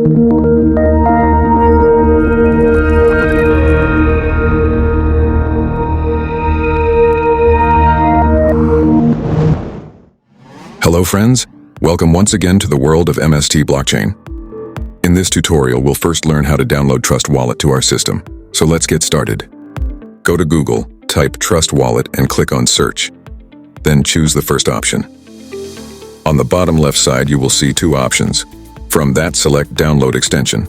Hello friends, welcome once again to the world of MST blockchain. In this tutorial, we'll first learn how to download Trust Wallet to our system. So let's get started. Go to Google, type Trust Wallet and click on Search. Then choose the first option. On the bottom left side, you will see two options. From that, select Download Extension,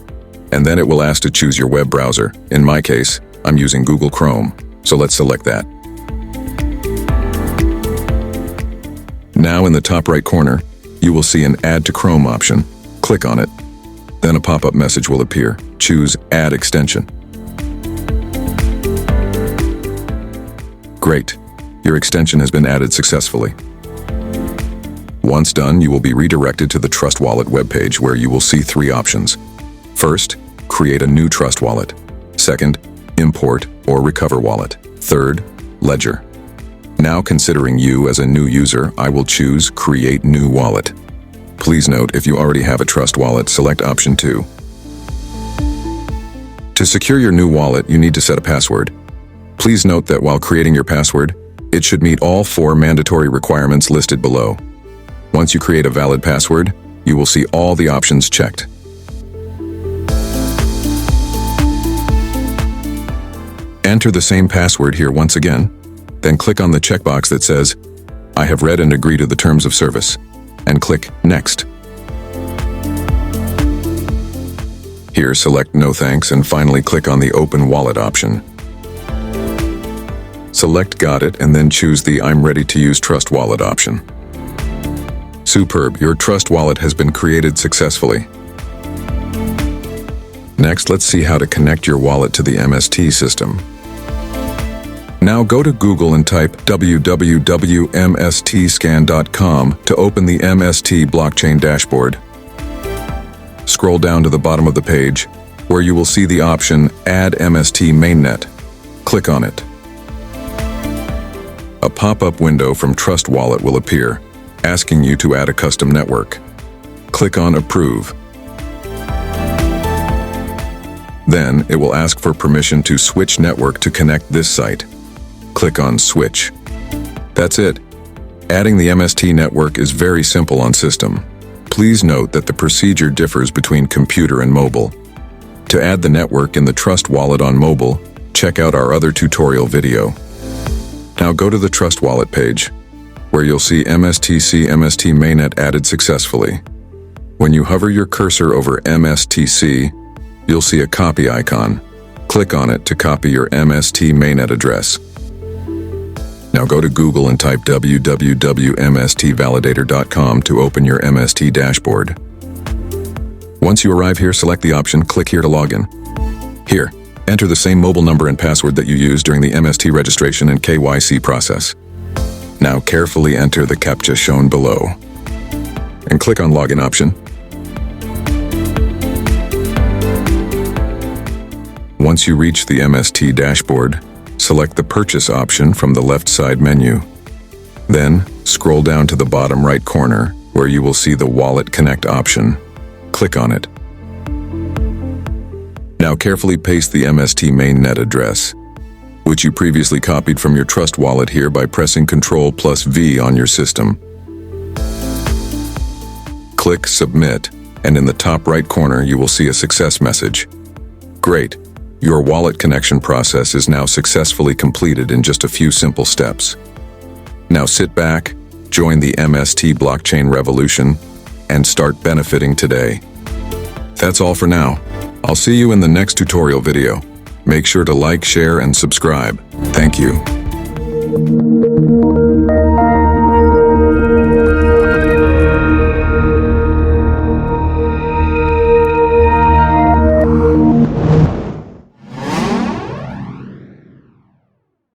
and then it will ask to choose your web browser. In my case, I'm using Google Chrome, so let's select that. Now in the top right corner, you will see an Add to Chrome option. Click on it. Then a pop-up message will appear. Choose Add Extension. Great. Your extension has been added successfully. Once done, you will be redirected to the Trust Wallet webpage where you will see three options. First, create a new Trust Wallet. Second, import or recover wallet. Third, ledger. Now, considering you as a new user, I will choose Create New Wallet. Please note, if you already have a Trust Wallet, select option 2. To secure your new wallet, you need to set a password. Please note that while creating your password, it should meet all 4 mandatory requirements listed below. Once you create a valid password, you will see all the options checked. Enter the same password here once again. Then click on the checkbox that says, I have read and agree to the terms of service, and click Next. Here, select No Thanks and finally click on the Open Wallet option. Select Got It and then choose the I'm ready to use Trust Wallet option. Superb, your Trust Wallet has been created successfully. Next, let's see how to connect your wallet to the MST system. Now go to Google and type www.mstscan.com to open the MST blockchain dashboard. Scroll down to the bottom of the page, where you will see the option Add MST Mainnet. Click on it. A pop-up window from Trust Wallet will appear, asking you to add a custom network. Click on Approve. Then it will ask for permission to switch network to connect this site. Click on Switch. That's it. Adding the MST network is very simple on system. Please note that the procedure differs between computer and mobile. To add the network in the Trust Wallet on mobile, check out our other tutorial video. Now go to the Trust Wallet page, where you'll see MSTC MST Mainnet added successfully. When you hover your cursor over MSTC, you'll see a copy icon. Click on it to copy your MST Mainnet address. Now go to Google and type www.mstvalidator.com to open your MST dashboard. Once you arrive here, select the option Click here to log in. Here, enter the same mobile number and password that you used during the MST registration and KYC process. Now carefully enter the CAPTCHA shown below and click on Login option. Once you reach the MST dashboard, select the Purchase option from the left side menu. Then, scroll down to the bottom right corner, where you will see the Wallet Connect option. Click on it. Now carefully paste the MST mainnet address, which you previously copied from your Trust Wallet here by pressing Ctrl+V on your system. Click Submit, and in the top right corner you will see a success message. Great! Your wallet connection process is now successfully completed in just a few simple steps. Now sit back, join the MST blockchain revolution, and start benefiting today. That's all for now. I'll see you in the next tutorial video. Make sure to like, share, and subscribe. Thank you.